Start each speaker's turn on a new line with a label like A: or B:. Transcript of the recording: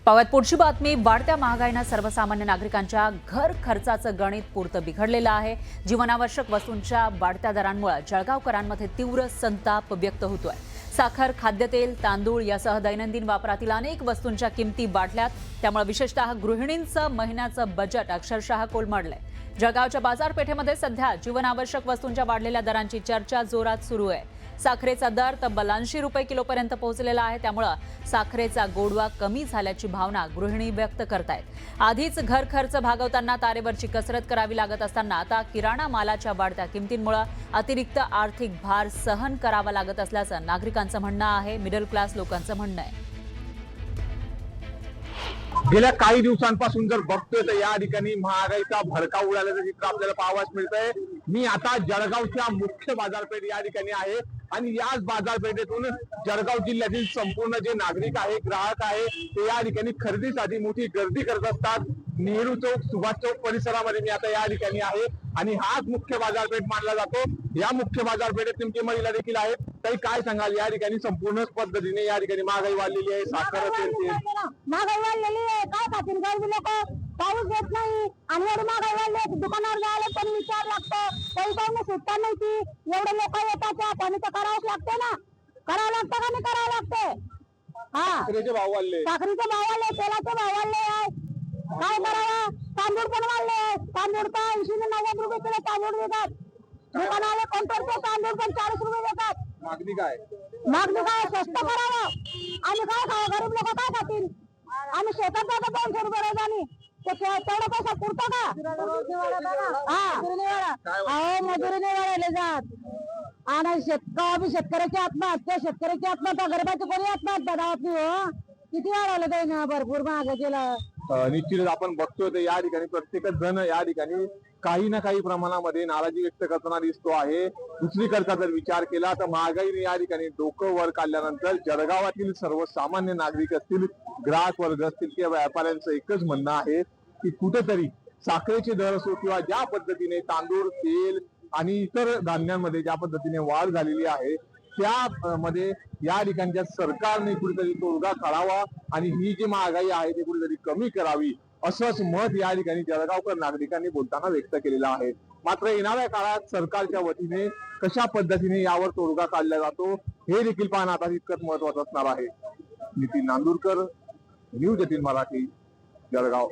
A: पावत पुढची बातमी. वाढत्या महागाईनं सर्वसामान्य नागरिकांच्या घर खर्चाचं गणित पुरतं बिघडलेलं आहे. जीवनावश्यक वस्तूंच्या वाढत्या दरांमुळे जळगावकरांमध्ये तीव्र संताप व्यक्त होतोय. साखर, खाद्यतेल, तांदूळ यासह दैनंदिन वापरातील अनेक वस्तूंच्या किमती वाढल्यात. त्यामुळे विशेषतः गृहिणींचं महिन्याचं बजेट अक्षरशः कोलमडलंय. जळगावच्या बाजारपेठेमध्ये सध्या जीवनावश्यक वस्तूंच्या वाढलेल्या दरांची चर्चा जोरात सुरू आहे. साखरेचा दर तब्बल 80 रुपये किलोपर्यंत पोहोचलेला आहे. त्यामुळे साखरेचा गोडवा कमी झाल्याची भावना गृहिणी व्यक्त करतायत. आधीच घर खर्च भागवताना तारेवरची कसरत करावी लागत असताना आता किराणा मालाच्या वाढत्या किमतींमुळे अतिरिक्त आर्थिक भार सहन करावा लागत असल्याचं नागरिकांचं म्हणणं आहे. मिडल क्लास लोकांचं म्हणणं आहे.
B: गेल्या काही दिवसांपासून जर बघतोय तर या ठिकाणी महागाईचा भडका उडाल्याचं चित्र आपल्याला पाहावयास मिळतंय. मी आता जळगावच्या मुख्य बाजारपेठ या ठिकाणी आहे आणि याच बाजारपेठेतून जळगाव जिल्ह्यातील संपूर्ण जे नागरिक आहे, ग्राहक आहे, ते या ठिकाणी खरेदीसाठी मोठी गर्दी करत असतात. नेहरू चौक, सुभाष चौक परिसरामध्ये मी आता या ठिकाणी आहे आणि हाच मुख्य बाजारपेठ मानला जातो. या मुख्य बाजारपेठेत नेमकी महिला देखील आहेत. ताई, काय सांगाल, या ठिकाणी संपूर्ण पद्धतीने या ठिकाणी महागाई वाढलेली आहे, साखर
C: महागाई वाढलेली आहे. काय खातील गरीब लोक? पाऊस येत नाही आणि एवढी महागाई वाढली, दुकानावर जायला पण विचार लागतं. काही काही सुट्टा नाही ती. एवढे लोक येतात, पाणी तर करावंच लागते ना. करावं लागतं का नाही करावं लागते? हा,
B: साखरेचे भाव वाढले,
C: साखरीचे भाव वाढले, तेलाचे भाव वाढले आहे. काय करावं? तांदूळ पण वाढले. तांदूळ तर 80 ते 90 रुपये किलो तांदूळ देतात. दुकानाला कंट्रोलचे तांदूळ पण 40 रुपये देतात.
B: मागणी काय?
C: मागणी काय? स्वस्त करावं. आम्ही काय खावं? गरीब लोक काय खातील? आम्ही शेतात जातो 200 रुपये रोजानी. तेवढा पैसा पुरतो का? हा, मजुरीने वाढायला जात. आणि शेतकऱ्याची आत्महत्या, शेतकऱ्याची आत्महत्या, गरीबाची कोणी आत्महत्या दावत नाही हो. किती वाढवलं काही ना, भरपूर महाग केलं.
B: निश्चितच आपण बघतोय तर या ठिकाणी प्रत्येकच जण या ठिकाणी काही ना काही प्रमाणामध्ये नाराजी व्यक्त करताना दिसतो आहे. दुसरीकडचा जर विचार केला तर महागाईने या ठिकाणी डोकं वर काढल्यानंतर जळगावातील सर्वसामान्य नागरिक असतील, ग्राहक वर्ग असतील किंवा व्यापाऱ्यांचं एकच म्हणणं आहे की कुठेतरी साखरेचे दर असो किंवा ज्या पद्धतीने तांदूळ, तेल आणि इतर धान्यांमध्ये ज्या पद्धतीने वाढ झालेली आहे त्यामध्ये या ठिकाणच्या सरकारने कुठेतरी तोडगा काढावा आणि ही जी महागाई आहे ती कुठेतरी कमी करावी, असंच मत या ठिकाणी जळगावकर नागरिकांनी बोलताना व्यक्त केलेलं आहे. मात्र येणाऱ्या काळात सरकारच्या वतीने कशा पद्धतीने यावर तोडगा काढला जातो हे देखील पाहणं आता तितकंच महत्वाचं असणार आहे. नितीन नांदुरकर, न्यूज 18 मराठी, जळगाव.